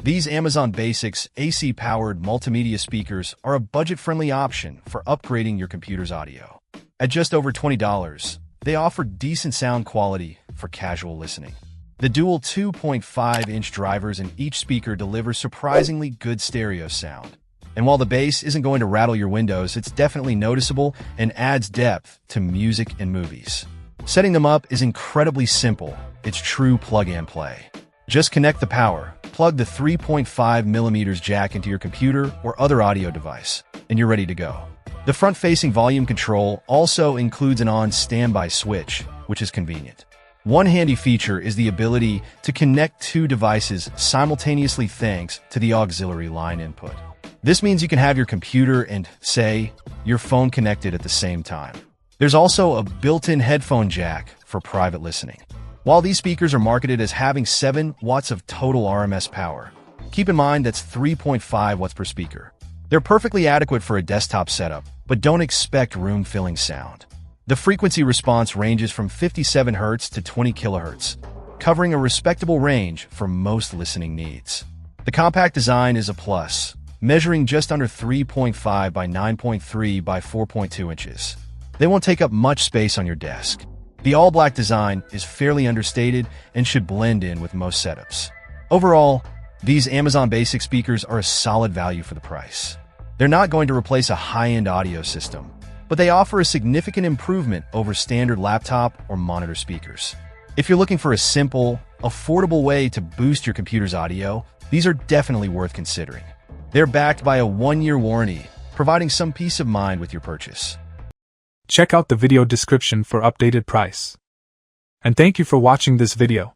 These Amazon Basics AC-powered multimedia speakers are a budget-friendly option for upgrading your computer's audio. At just over $20, they offer decent sound quality for casual listening. The dual 2.5-inch drivers in each speaker deliver surprisingly good stereo sound. And while the bass isn't going to rattle your windows, it's definitely noticeable and adds depth to music and movies. Setting them up is incredibly simple. It's true plug-and-play. Just connect the power, plug the 3.5mm jack into your computer or other audio device, and you're ready to go. The front-facing volume control also includes an on-standby switch, which is convenient. One handy feature is the ability to connect two devices simultaneously thanks to the auxiliary line input. This means you can have your computer and, say, your phone connected at the same time. There's also a built-in headphone jack for private listening. While these speakers are marketed as having 7 watts of total RMS power, keep in mind that's 3.5 watts per speaker. They're perfectly adequate for a desktop setup, but don't expect room-filling sound. The frequency response ranges from 57 Hz to 20 kHz, covering a respectable range for most listening needs. The compact design is a plus, measuring just under 3.5 by 9.3 by 4.2 inches. They won't take up much space on your desk. The all-black design is fairly understated and should blend in with most setups. Overall, these Amazon Basic speakers are a solid value for the price. They're not going to replace a high-end audio system, but they offer a significant improvement over standard laptop or monitor speakers. If you're looking for a simple, affordable way to boost your computer's audio, these are definitely worth considering. They're backed by a 1-year warranty, providing some peace of mind with your purchase. Check out the video description for updated price. And thank you for watching this video.